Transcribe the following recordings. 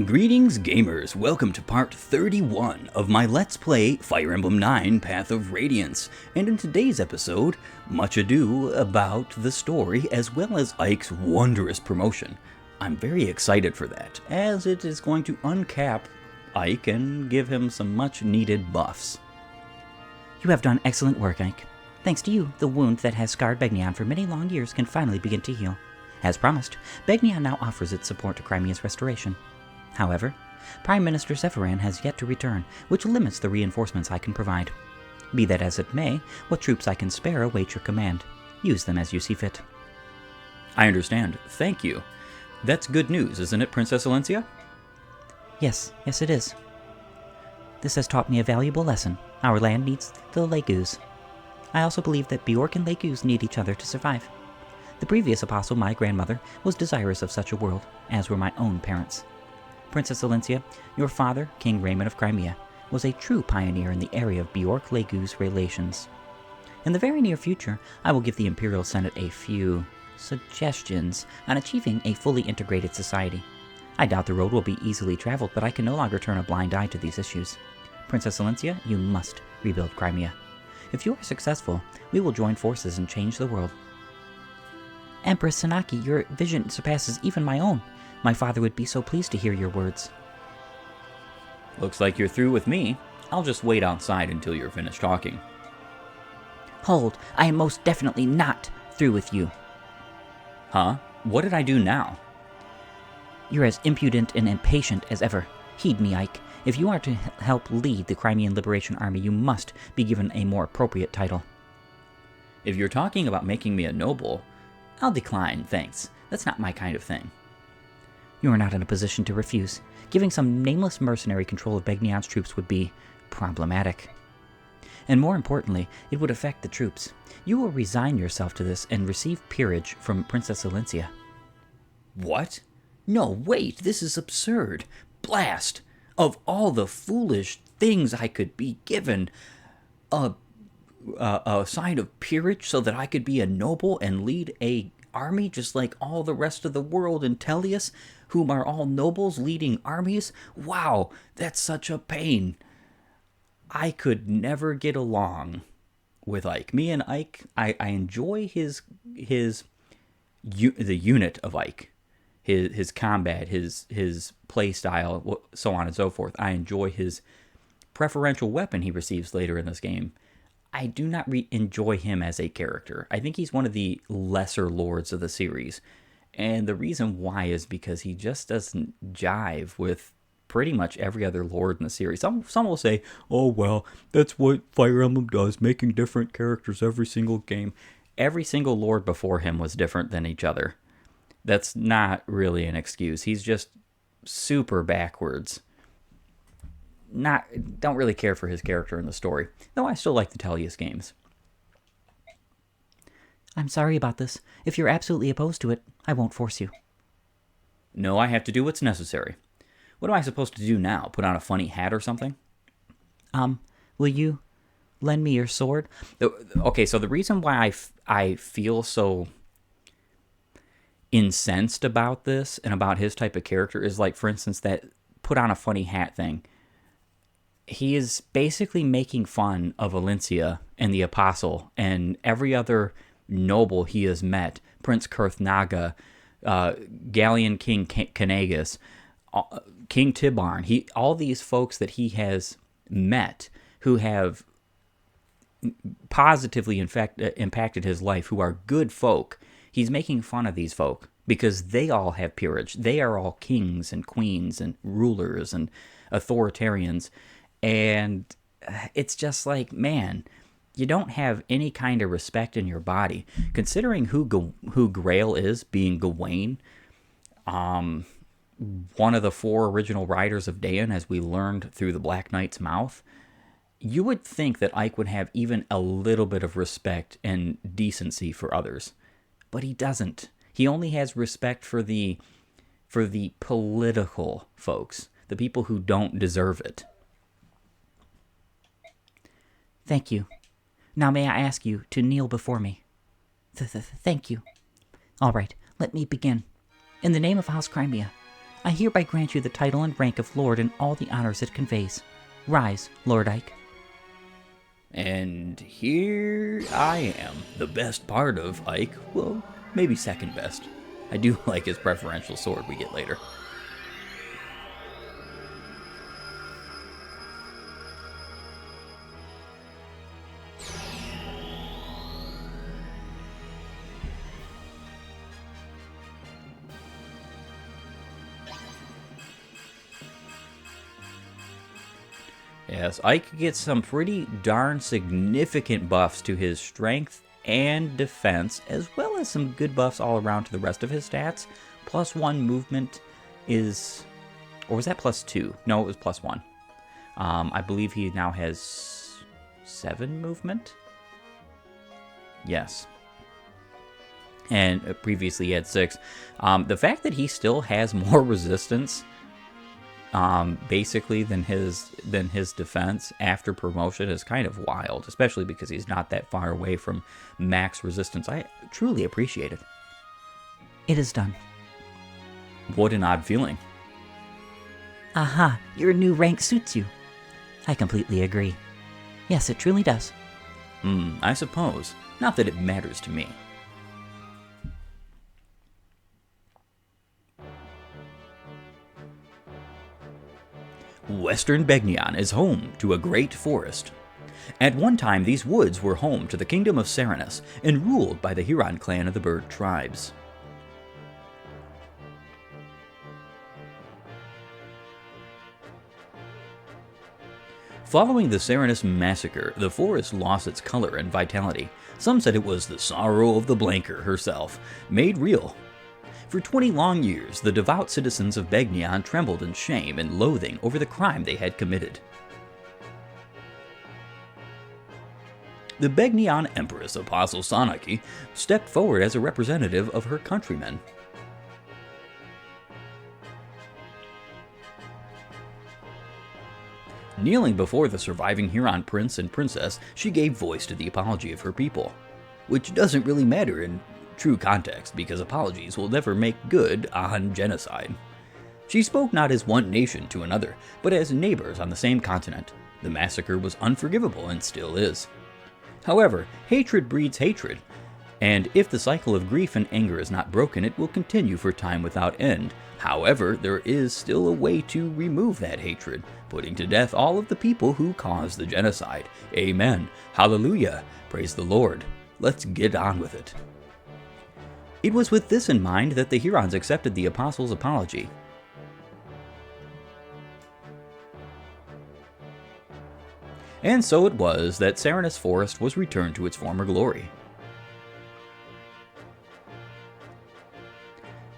Greetings gamers, welcome to part 31 of my Let's Play Fire Emblem 9 Path of Radiance, and in today's episode, much ado about the story as well as Ike's wondrous promotion. I'm very excited for that, as it is going to uncap Ike and give him some much needed buffs. You have done excellent work, Ike. Thanks to you, the wound that has scarred Begnion for many long years can finally begin to heal. As promised, Begnion now offers its support to Crimea's restoration. However, Prime Minister Zephyran has yet to return, which limits the reinforcements I can provide. Be that as it may, what troops I can spare await your command. Use them as you see fit. I understand. Thank you. That's good news, isn't it, Princess Alencia? Yes it is. This has taught me a valuable lesson. Our land needs the Legus. I also believe that Bjork and Legus need each other to survive. The previous apostle, my grandmother, was desirous of such a world, as were my own parents. Princess Alencia, your father, King Raymond of Crimea, was a true pioneer in the area of Bjork-Legus relations. In the very near future, I will give the Imperial Senate a few suggestions on achieving a fully integrated society. I doubt the road will be easily traveled, but I can no longer turn a blind eye to these issues. Princess Alencia, you must rebuild Crimea. If you are successful, we will join forces and change the world. Empress Sanaki, your vision surpasses even my own. My father would be so pleased to hear your words. Looks like you're through with me. I'll just wait outside until you're finished talking. Hold, I am most definitely not through with you. Huh? What did I do now? You're as impudent and impatient as ever. Heed me, Ike. If you are to help lead the Crimean Liberation Army, you must be given a more appropriate title. If you're talking about making me a noble, I'll decline, thanks. That's not my kind of thing. You are not in a position to refuse. Giving some nameless mercenary control of Begnion's troops would be problematic. And more importantly, it would affect the troops. You will resign yourself to this and receive peerage from Princess Alencia. What? No, wait, this is absurd. Blast! Of all the foolish things I could be given, a sign of peerage so that I could be a noble and lead a army just like all the rest of the world in Tellius, whom are all nobles leading armies? Wow, that's such a pain. I could never get along with Ike. Me and Ike, I enjoy the unit of Ike, his combat, his play style, so on and so forth. I enjoy his preferential weapon he receives later in this game. I do not enjoy him as a character. I think he's one of the lesser lords of the series. And the reason why is because he just doesn't jive with pretty much every other lord in the series. Some will say, oh, well, that's what Fire Emblem does, making different characters every single game. Every single lord before him was different than each other. That's not really an excuse. He's just super backwards. Don't really care for his character in the story, though I still like the Tellius games. I'm sorry about this. If you're absolutely opposed to it, I won't force you. No, I have to do what's necessary. What am I supposed to do now? Put on a funny hat or something? Will you lend me your sword? Okay, so the reason why I feel so incensed about this and about his type of character is, like, for instance, that put on a funny hat thing. He is basically making fun of Alencia and the Apostle and every other noble he has met. Prince Kurthnaga, Galleon King Kanagas, King Tibarn. All these folks that he has met who have positively impacted his life, who are good folk. He's making fun of these folk because they all have peerage. They are all kings and queens and rulers and authoritarians. And it's just like, man, you don't have any kind of respect in your body. Considering who Grail is, being Gawain, one of the 4 original riders of Daeon, as we learned through the Black Knight's mouth, you would think that Ike would have even a little bit of respect and decency for others. But he doesn't. He only has respect for the political folks, the people who don't deserve it. Thank you. Now may I ask you to kneel before me? Thank you. All right, let me begin. In the name of House Crimea, I hereby grant you the title and rank of Lord and all the honors it conveys. Rise, Lord Ike. And here I am, the best part of Ike. Well, maybe second best. I do like his preferential sword we get later. Yes, Ike gets some pretty darn significant buffs to his strength and defense, as well as some good buffs all around to the rest of his stats. +1 movement is... Or was that +2? No, it was +1. I believe he now has 7 movement? Yes. And previously he had 6. The fact that he still has more resistance... basically than his defense after promotion is kind of wild, especially because he's not that far away from max resistance. I truly appreciate it. It is done. What an odd feeling. Aha, your new rank suits you. I completely agree. Yes, it truly does. I suppose. Not that it matters to me. Western Begnion is home to a great forest. At one time, these woods were home to the kingdom of Serenus and ruled by the Huron clan of the bird tribes. Following the Serenus massacre, the forest lost its color and vitality. Some said it was the sorrow of the Blanker herself, made real. For 20 long years, the devout citizens of Begnion trembled in shame and loathing over the crime they had committed. The Begnion Empress Apostle Sanaki stepped forward as a representative of her countrymen. Kneeling before the surviving Huron prince and princess, she gave voice to the apology of her people, which doesn't really matter in true context, because apologies will never make good on genocide. She spoke not as one nation to another, but as neighbors on the same continent. The massacre was unforgivable and still is. However, hatred breeds hatred, and if the cycle of grief and anger is not broken, it will continue for time without end. However, there is still a way to remove that hatred, putting to death all of the people who caused the genocide. Amen. Hallelujah. Praise the Lord. Let's get on with it. It was with this in mind that the Hurons accepted the apostles' apology. And so it was that Serenus Forest was returned to its former glory.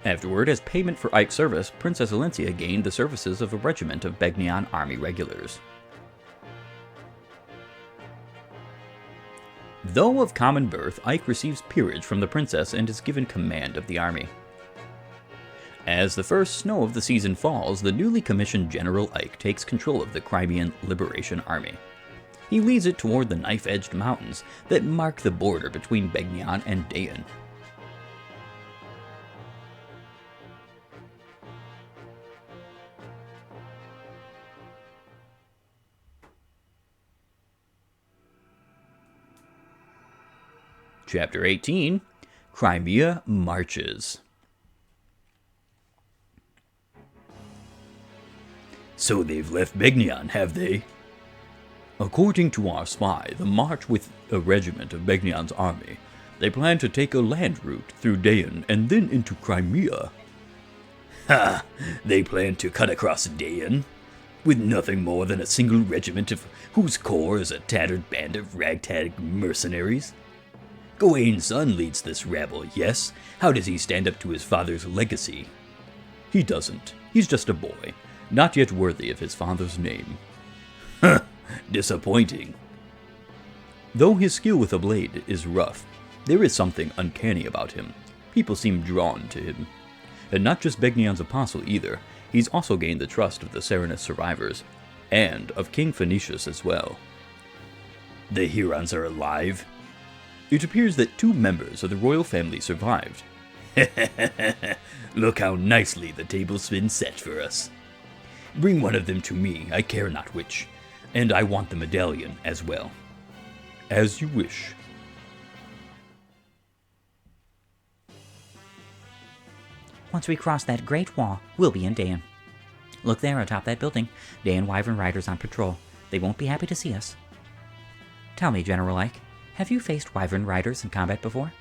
Afterward, as payment for Ike's service, Princess Alencia gained the services of a regiment of Begnion army regulars. Though of common birth, Ike receives peerage from the princess and is given command of the army. As the first snow of the season falls, the newly commissioned General Ike takes control of the Crimean Liberation Army. He leads it toward the knife-edged mountains that mark the border between Begnion and Dayan. Chapter 18, Crimea Marches. So they've left Begnion, have they? According to our spy, the march with a regiment of Begnion's army. They plan to take a land route through Dayan and then into Crimea. Ha! They plan to cut across Dayan, with nothing more than a single regiment of whose core is a tattered band of ragtag mercenaries? Gawain's son leads this rabble, yes? How does he stand up to his father's legacy? He doesn't. He's just a boy, not yet worthy of his father's name. Huh, disappointing. Though his skill with a blade is rough, there is something uncanny about him. People seem drawn to him. And not just Begnion's apostle either. He's also gained the trust of the Serenus survivors, and of King Phoenicius as well. The Hurons are alive? It appears that 2 members of the royal family survived. Look how nicely the table's been set for us. Bring one of them to me, I care not which, and I want the medallion as well. As you wish. Once we cross that great wall, we'll be in Dayan. Look there atop that building. Dayan Wyvern Riders on patrol. They won't be happy to see us. Tell me, General Ike, have you faced Wyvern Riders in combat before?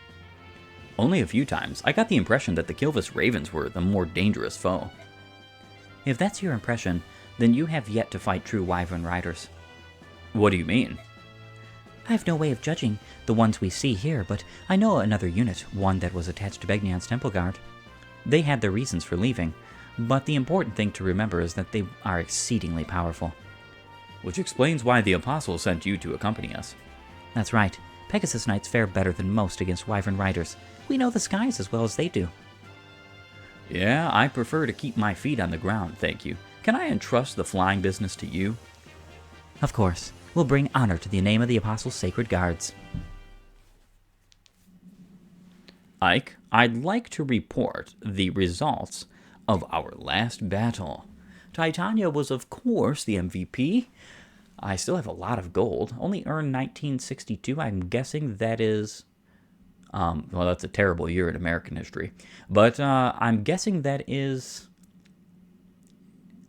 Only a few times. I got the impression that the Kilvis Ravens were the more dangerous foe. If that's your impression, then you have yet to fight true Wyvern Riders. What do you mean? I have no way of judging the ones we see here, but I know another unit, one that was attached to Begnion's Temple Guard. They had their reasons for leaving, but the important thing to remember is that they are exceedingly powerful. Which explains why the Apostle sent you to accompany us. That's right. Pegasus Knights fare better than most against Wyvern Riders. We know the skies as well as they do. Yeah, I prefer to keep my feet on the ground, thank you. Can I entrust the flying business to you? Of course. We'll bring honor to the name of the Apostle's sacred guards. Ike, I'd like to report the results of our last battle. Titania was, of course, the MVP. I still have a lot of gold. Only earned 1962. I'm guessing that is... well, that's a terrible year in American history. But I'm guessing that is...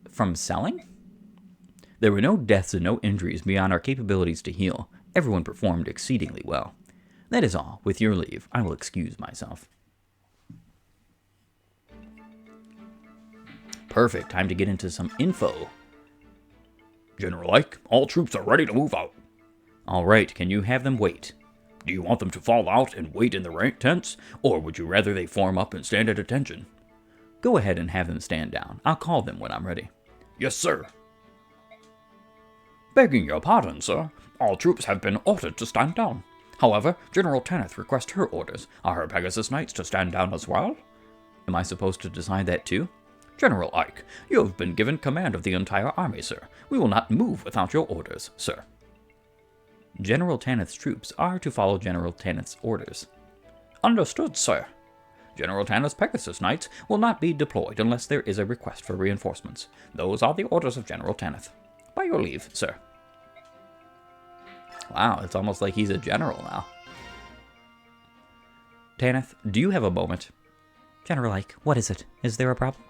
from selling? There were no deaths and no injuries beyond our capabilities to heal. Everyone performed exceedingly well. That is all. With your leave, I will excuse myself. Perfect. Time to get into some info. General Ike, all troops are ready to move out. All right, can you have them wait? Do you want them to fall out and wait in the rank tents, or would you rather they form up and stand at attention? Go ahead and have them stand down. I'll call them when I'm ready. Yes, sir. Begging your pardon, sir. All troops have been ordered to stand down. However, General Tanith requests her orders. Are her Pegasus Knights to stand down as well? Am I supposed to decide that too? General Ike, you have been given command of the entire army, sir. We will not move without your orders, sir. General Tanith's troops are to follow General Tanith's orders. Understood, sir. General Tanith's Pegasus Knights will not be deployed unless there is a request for reinforcements. Those are the orders of General Tanith. By your leave, sir. Wow, it's almost like he's a general now. Tanith, do you have a moment? General Ike, what is it? Is there a problem?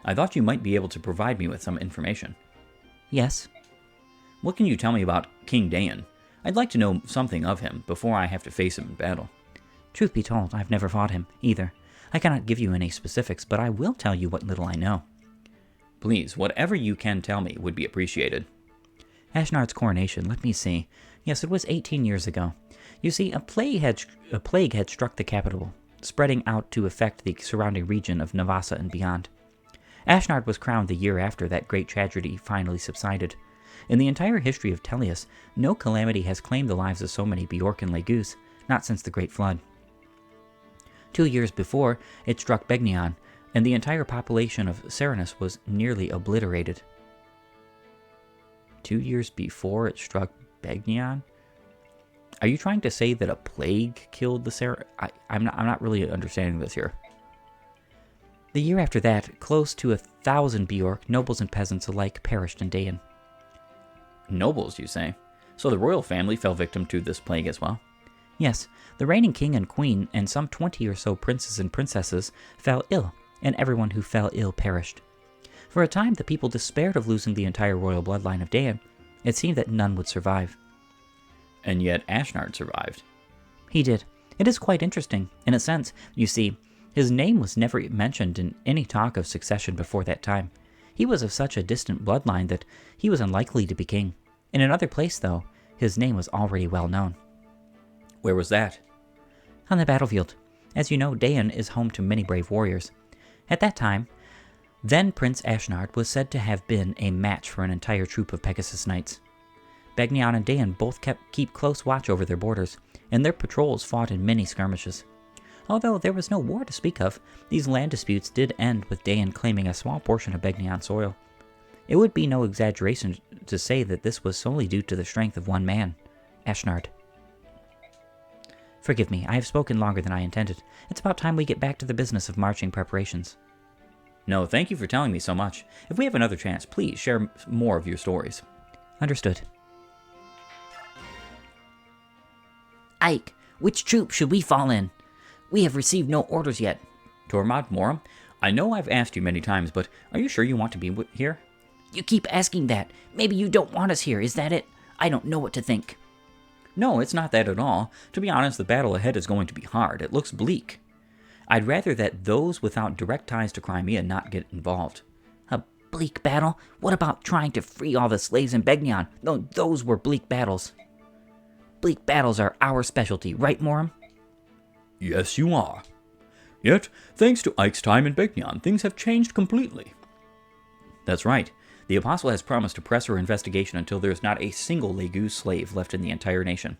I thought you might be able to provide me with some information. Yes. What can you tell me about King Dayan? I'd like to know something of him before I have to face him in battle. Truth be told, I've never fought him, either. I cannot give you any specifics, but I will tell you what little I know. Please, whatever you can tell me would be appreciated. Ashnard's coronation, let me see. Yes, it was 18 years ago. You see, a plague had struck the capital, spreading out to affect the surrounding region of Navasa and beyond. Ashnard was crowned the year after that great tragedy finally subsided. In the entire history of Tellius, no calamity has claimed the lives of so many Bjorken Legus, not since the Great Flood. 2 years before, it struck Begnion, and the entire population of Serenus was nearly obliterated. 2 years before it struck Begnion? Are you trying to say that a plague killed the I'm not really understanding this here. The year after that, close to 1,000 Bjork, nobles and peasants alike, perished in Dayan. Nobles, you say? So the royal family fell victim to this plague as well? Yes, the reigning king and queen and some 20 or so princes and princesses fell ill, and everyone who fell ill perished. For a time, the people despaired of losing the entire royal bloodline of Dayan. It seemed that none would survive. And yet Ashnard survived. He did. It is quite interesting. In a sense, you see, his name was never mentioned in any talk of succession before that time. He was of such a distant bloodline that he was unlikely to be king. In another place, though, his name was already well known. Where was that? On the battlefield. As you know, Dayan is home to many brave warriors. At that time, then Prince Ashnard was said to have been a match for an entire troop of Pegasus Knights. Begnion and Dayan both keep close watch over their borders, and their patrols fought in many skirmishes. Although there was no war to speak of, these land disputes did end with Dayan claiming a small portion of Begnion soil. It would be no exaggeration to say that this was solely due to the strength of one man, Ashnard. Forgive me, I have spoken longer than I intended. It's about time we get back to the business of marching preparations. No, thank you for telling me so much. If we have another chance, please share more of your stories. Understood. Ike, which troop should we fall in? We have received no orders yet. Tormod, Moram, I know I've asked you many times, but are you sure you want to be here? You keep asking that. Maybe you don't want us here, is that it? I don't know what to think. No, it's not that at all. To be honest, the battle ahead is going to be hard. It looks bleak. I'd rather that those without direct ties to Crimea not get involved. A bleak battle? What about trying to free all the slaves in Begnion? No, those were bleak battles. Bleak battles are our specialty, right, Moram? Yes, you are. Yet, thanks to Ike's time in Begnion, things have changed completely. That's right. The Apostle has promised to press her investigation until there is not a single Legu's slave left in the entire nation.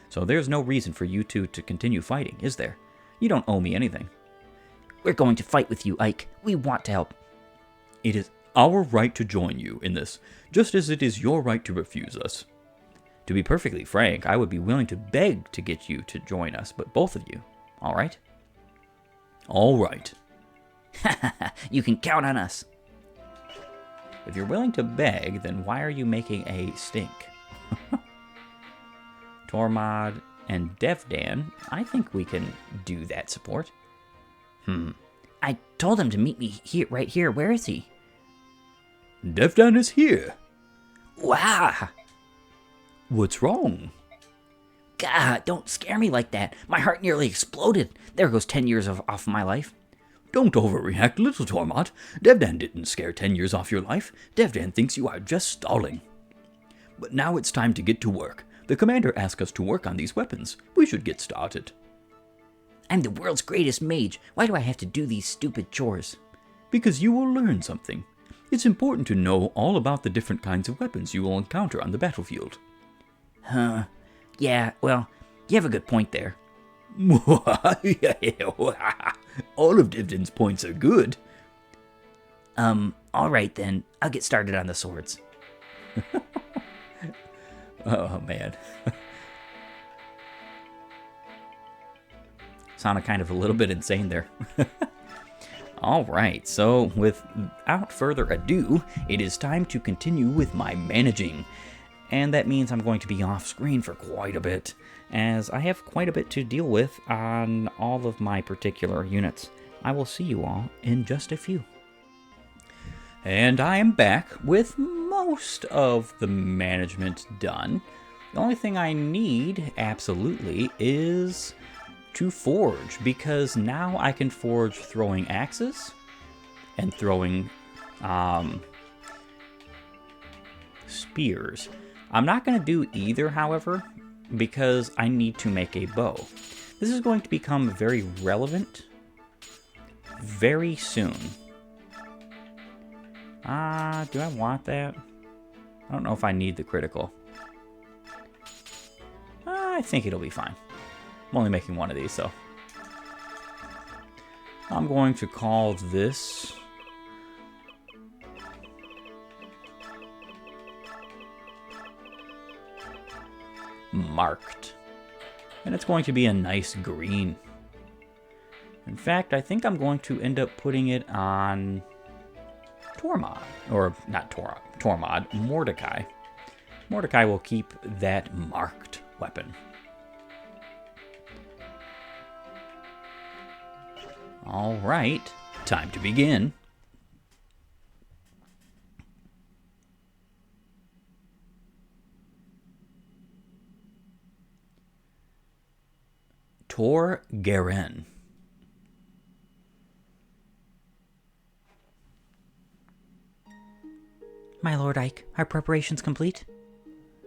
So there's no reason for you two to continue fighting, is there? You don't owe me anything. We're going to fight with you, Ike. We want to help. It is our right to join you in this, just as it is your right to refuse us. To be perfectly frank, I would be willing to beg to get you to join us, but both of you, all right? All right. You can count on us. If you're willing to beg, then why are you making a stink? Tormod and Devdan, I think we can do that support. I told him to meet me here, right here. Where is he? Devdan is here. Wow. What's wrong? God, don't scare me like that. My heart nearly exploded. There goes 10 years off my life. Don't overreact, little Tormod. Devdan didn't scare 10 years off your life. Devdan thinks you are just stalling. But now it's time to get to work. The commander asked us to work on these weapons. We should get started. I'm the world's greatest mage. Why do I have to do these stupid chores? Because you will learn something. It's important to know all about the different kinds of weapons you will encounter on the battlefield. Huh. Yeah, well, you have a good point there. All of Devdan's points are good. Alright then. I'll get started on the swords. Oh, man. Sounded kind of a little bit insane there. All right, so without further ado, it is time to continue with my managing. And that means I'm going to be off screen for quite a bit, as I have quite a bit to deal with on all of my particular units. I will see you all in just a few. And I am back with most of the management done. The only thing I need, absolutely, is to forge, because now I can forge throwing axes and throwing spears. I'm not going to do either, however, because I need to make a bow. This is going to become very relevant very soon. Do I want that? I don't know if I need the critical. I think it'll be fine. I'm only making one of these, so. I'm going to call this marked. And it's going to be a nice green. In fact, I think I'm going to end up putting it on Tormod. Or, not Tormod, Mordecai. Mordecai will keep that marked weapon. All right, time to begin. Tor Garen. My lord Ike, are preparations complete?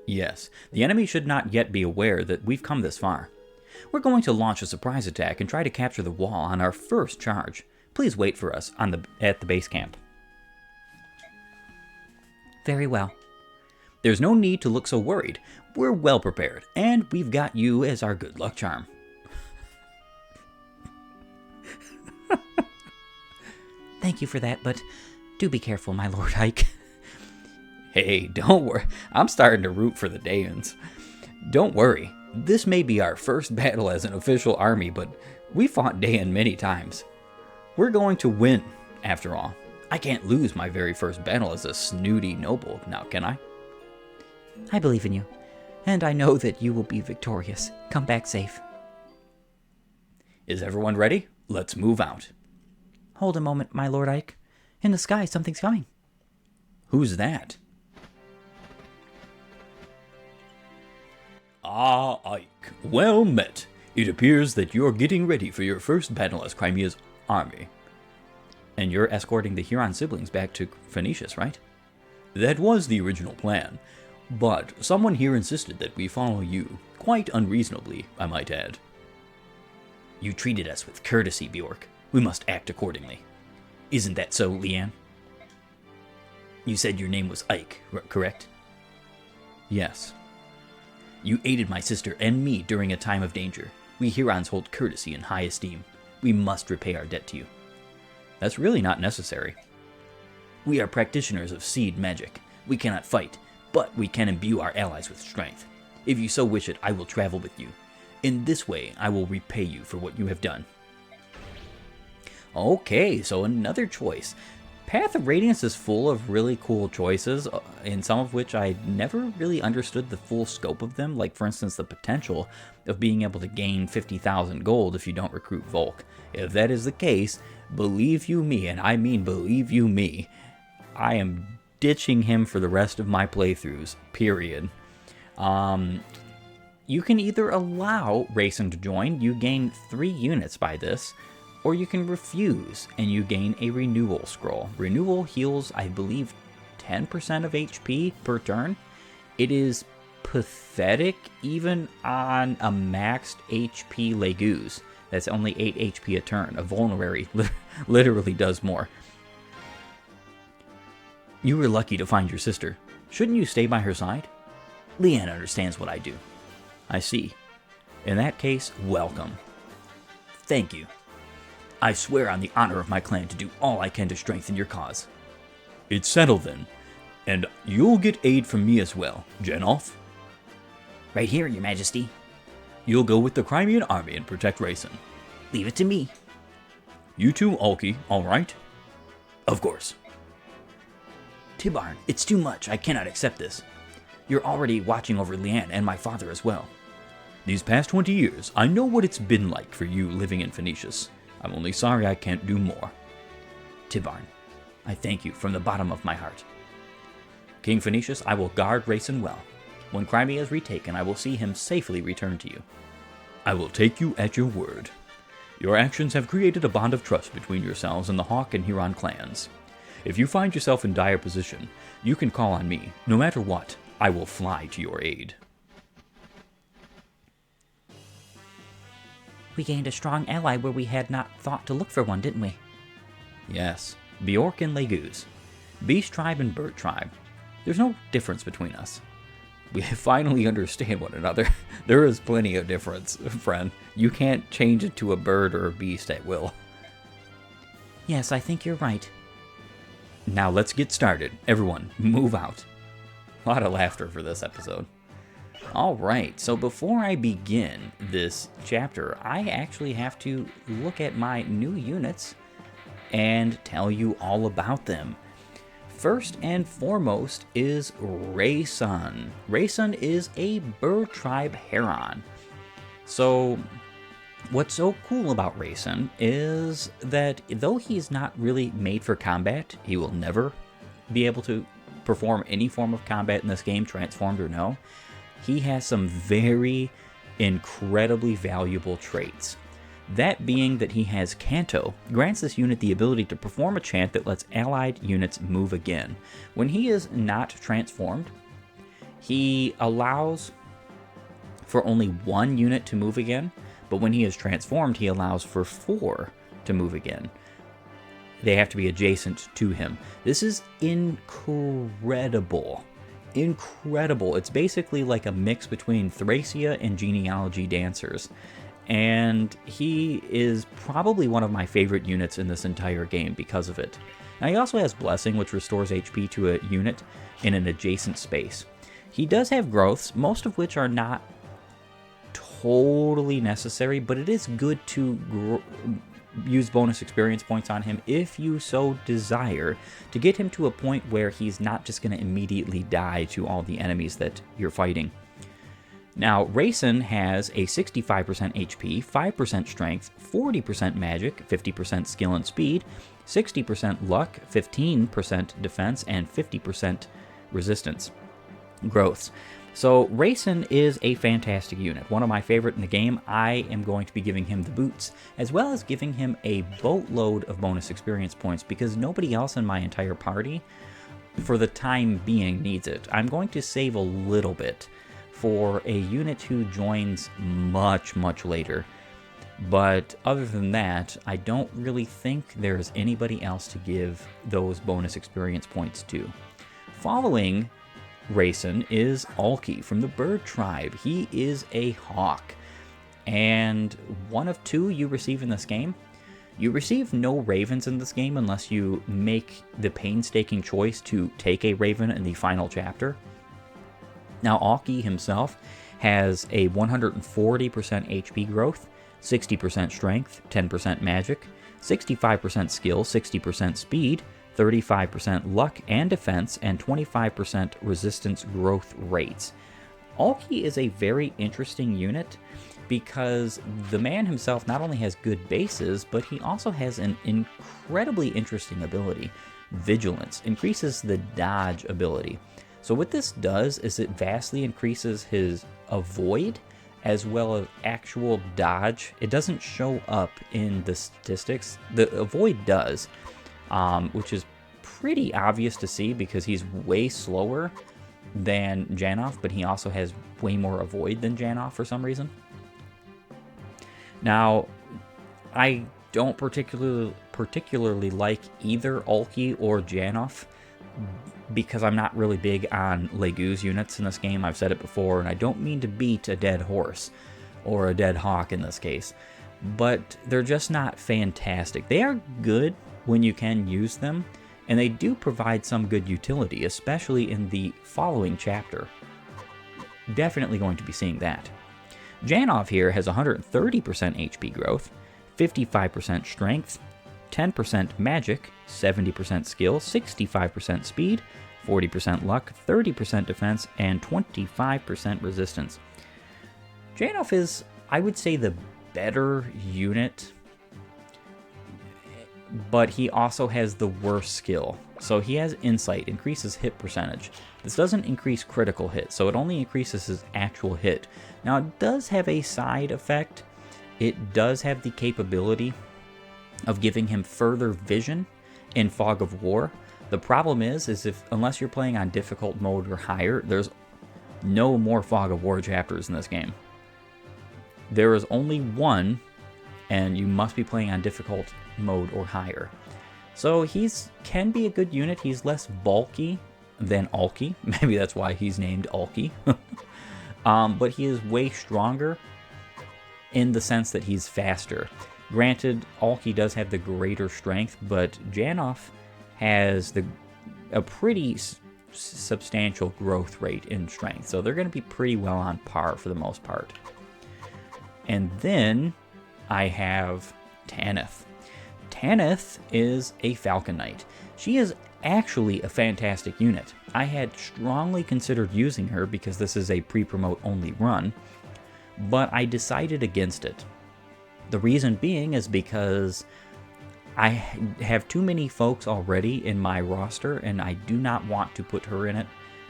Yes, the enemy should not yet be aware that we've come this far. We're going to launch a surprise attack and try to capture the wall on our first charge. Please wait for us at the base camp. Very well. There's no need to look so worried. We're well prepared, and we've got you as our good luck charm. Thank you for that, but do be careful, my lord Ike. Hey, don't worry. I'm starting to root for the Daeans. Don't worry. This may be our first battle as an official army, but we fought Dan many times. We're going to win, after all. I can't lose my very first battle as a snooty noble, now can I? I believe in you, and I know that you will be victorious. Come back safe. Is everyone ready? Let's move out. Hold a moment, my Lord Ike. In the sky, something's coming. Who's that? Ah, Ike, well met. It appears that you're getting ready for your first battle as Crimea's army. And you're escorting the Huron siblings back to Phoenicius, right? That was the original plan, but someone here insisted that we follow you, quite unreasonably, I might add. You treated us with courtesy, Bjork. We must act accordingly. Isn't that so, Leanne? You said your name was Ike, correct? Yes. You aided my sister and me during a time of danger. We Hurons hold courtesy in high esteem. We must repay our debt to you. That's really not necessary. We are practitioners of seed magic. We cannot fight, but we can imbue our allies with strength. If you so wish it, I will travel with you. In this way, I will repay you for what you have done. Okay, so another choice. Path of Radiance is full of really cool choices, in some of which I never really understood the full scope of them, like for instance the potential of being able to gain 50,000 gold if you don't recruit Volk. If that is the case, believe you me, and I mean believe you me, I am ditching him for the rest of my playthroughs, period. You can either allow Rayson to join, you gain 3 units by this, or you can refuse, and you gain a renewal scroll. Renewal heals, I believe, 10% of HP per turn. It is pathetic even on a maxed HP Legoose. That's only 8 HP a turn. A vulnerary literally does more. You were lucky to find your sister. Shouldn't you stay by her side? Leanne understands what I do. I see. In that case, welcome. Thank you. I swear on the honor of my clan to do all I can to strengthen your cause. It's settled then, and you'll get aid from me as well, Genolf. Right here, Your Majesty. You'll go with the Crimean army and protect Rayson. Leave it to me. You too, Alki, all right? Of course. Tibarn, it's too much. I cannot accept this. You're already watching over Leanne and my father as well. These past 20 years, I know what it's been like for you living in Phoenicius. I'm only sorry I can't do more. Tibarn, I thank you from the bottom of my heart. King Phoenicius, I will guard Rayson well. When Crimea is retaken, I will see him safely returned to you. I will take you at your word. Your actions have created a bond of trust between yourselves and the Hawk and Huron clans. If you find yourself in dire position, you can call on me. No matter what, I will fly to your aid. We gained a strong ally where we had not thought to look for one, didn't we? Yes, Bjork and Legoose. Beast Tribe and Bird Tribe. There's no difference between us. We finally understand one another. There is plenty of difference, friend. You can't change it to a bird or a beast at will. Yes, I think you're right. Now let's get started. Everyone, move out. A lot of laughter for this episode. Alright, so before I begin this chapter, I actually have to look at my new units and tell you all about them. First and foremost is Rayson. Rayson is a Bird Tribe Heron. So, what's so cool about Rayson is that though he's not really made for combat, he will never be able to perform any form of combat in this game, transformed or no. He has some very incredibly valuable traits. That being that he has Canto, grants this unit the ability to perform a chant that lets allied units move again. When he is not transformed, he allows for only 1 unit to move again, but when he is transformed, he allows for 4 to move again. They have to be adjacent to him. This is incredible. Incredible. It's basically like a mix between Thracia and Genealogy Dancers. And he is probably one of my favorite units in this entire game because of it. Now, he also has Blessing, which restores HP to a unit in an adjacent space. He does have growths, most of which are not totally necessary, but it is good to use bonus experience points on him if you so desire, to get him to a point where he's not just going to immediately die to all the enemies that you're fighting. Now, Rayson has a 65% HP, 5% strength, 40% magic, 50% skill and speed, 60% luck, 15% defense, and 50% resistance growths. So Rayson is a fantastic unit, one of my favorite in the game. I am going to be giving him the boots, as well as giving him a boatload of bonus experience points, because nobody else in my entire party, for the time being, needs it. I'm going to save a little bit for a unit who joins much, much later. But other than that, I don't really think there's anybody else to give those bonus experience points to. Following Rayson is Alki from the Bird Tribe. He is a hawk, and one of two you receive in this game. You receive no ravens in this game unless you make the painstaking choice to take a raven in the final chapter. Now, Alki himself has a 140% HP growth, 60% strength, 10% magic, 65% skill, 60% speed, 35% luck and defense, and 25% resistance growth rates. Alki is a very interesting unit because the man himself not only has good bases, but he also has an incredibly interesting ability. Vigilance increases the dodge ability. So what this does is it vastly increases his avoid as well as actual dodge. It doesn't show up in the statistics. The avoid does, which is pretty obvious to see because he's way slower than Janov, but he also has way more avoid than Janov for some reason. Now, I don't particularly like either Alki or Janov, because I'm not really big on Legu's units in this game. I've said it before, and I don't mean to beat a dead horse, or a dead hawk in this case, but they're just not fantastic. They are good when you can use them, and they do provide some good utility, especially in the following chapter. Definitely going to be seeing that. Janov here has 130% HP growth, 55% strength, 10% magic, 70% skill, 65% speed, 40% luck, 30% defense, and 25% resistance. Janov is, I would say, the better unit, but he also has the worst skill. So he has Insight, increases hit percentage. This doesn't increase critical hit, so it only increases his actual hit. Now, it does have a side effect. It does have the capability of giving him further vision in Fog of War. The problem is if unless you're playing on difficult mode or higher, there's no more Fog of War chapters in this game. There is only one, and you must be playing on difficult mode or higher. So he's can be a good unit. He's less bulky than Alki. Maybe that's why he's named Alki. But he is way stronger in the sense that he's faster. Granted, Alki does have the greater strength, but Janov has a pretty substantial growth rate in strength. So they're going to be pretty well on par for the most part. And then I have Tanith. Tanith is a Falcon Knight. She is actually a fantastic unit. I had strongly considered using her because this is a pre-promote only run, but I decided against it. The reason being is because I have too many folks already in my roster, and I do not want to put her in it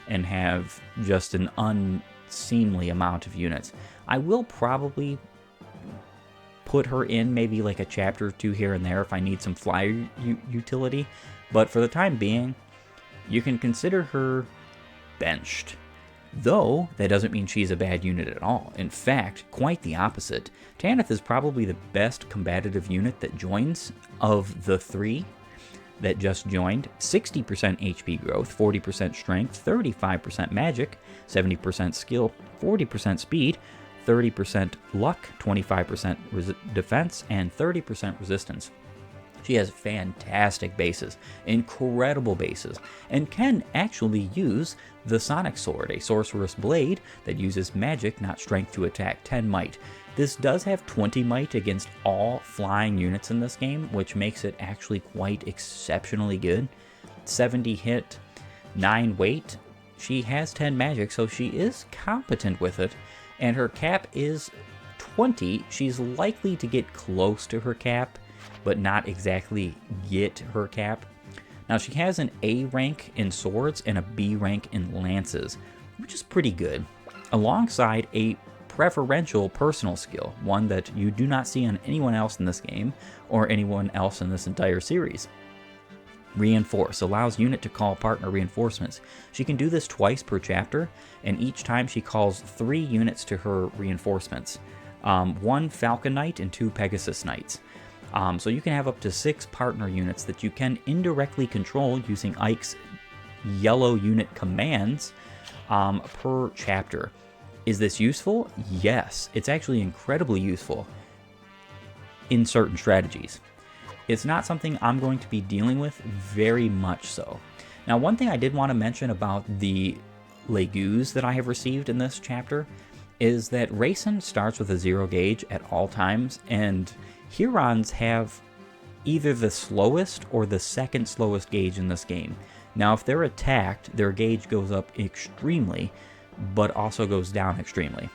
and have just an unseemly amount of units. I will probably put her in maybe like a chapter or two here and there if I need some flyer utility, but for the time being, you can consider her benched. Though, that doesn't mean she's a bad unit at all. In fact, quite the opposite. Tanith is probably the best combative unit that joins of the three that just joined. 60% HP growth, 40% strength, 35% magic, 70% skill, 40% speed, 30% luck, 25% defense, and 30% resistance. She has fantastic bases, incredible bases, and can actually use the Sonic Sword, a sorceress blade that uses magic, not strength, to attack. 10 might. This does have 20 might against all flying units in this game, which makes it actually quite exceptionally good. 70 hit, 9 weight. She has 10 magic, so she is competent with it, and her cap is 20. She's likely to get close to her cap, but not exactly get her cap. Now, she has an A rank in swords and a B rank in lances, which is pretty good, alongside a preferential personal skill, one that you do not see on anyone else in this game or anyone else in this entire series. Reinforce allows unit to call partner reinforcements. She can do this twice per chapter, and each time she calls 3 units to her reinforcements. 1 Falcon Knight and 2 Pegasus Knights. So you can have up to 6 partner units that you can indirectly control using Ike's yellow unit commands per chapter. Is this useful? Yes, it's actually incredibly useful in certain strategies. It's not something I'm going to be dealing with very much so. Now, one thing I did want to mention about the legues that I have received in this chapter is that Racing starts with a 0 gauge at all times, and Hurons have either the slowest or the second slowest gauge in this game. Now, if they're attacked, their gauge goes up extremely, but also goes down extremely.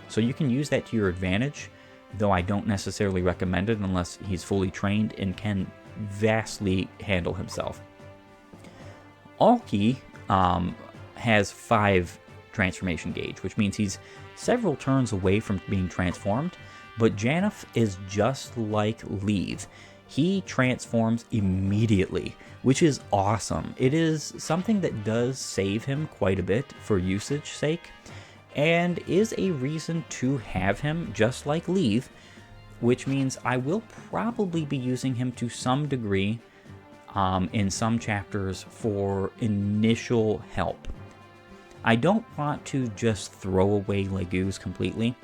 So you can use that to your advantage, though I don't necessarily recommend it unless he's fully trained and can vastly handle himself. Alki has 5 transformation gauge, which means he's several turns away from being transformed, but Janeth is just like Leave. He transforms immediately, which is awesome. It is something that does save him quite a bit for usage sake, and is a reason to have him just like Leave, which means I will probably be using him to some degree in some chapters for initial help. I don't want to just throw away legues completely.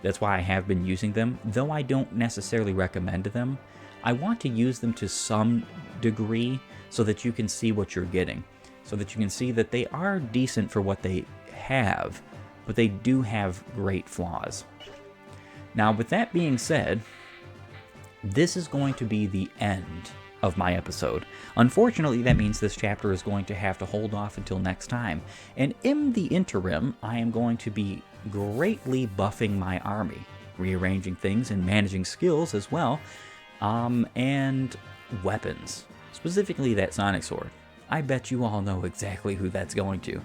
That's why I have been using them, though I don't necessarily recommend them. I want to use them to some degree so that you can see what you're getting, so that you can see that they are decent for what they have, but they do have great flaws. Now, with that being said, this is going to be the end of my episode. Unfortunately, that means this chapter is going to have to hold off until next time, and in the interim, I am going to be greatly buffing my army, rearranging things and managing skills as well, and weapons, specifically that Sonic Sword. I bet you all know exactly who that's going to.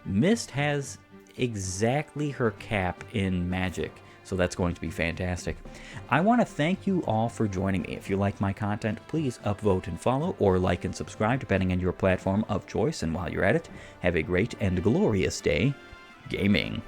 Mist has exactly her cap in magic, so that's going to be fantastic. I want to thank you all for joining me. If you like my content, please upvote and follow, or like and subscribe depending on your platform of choice, and while you're at it, have a great and glorious day gaming.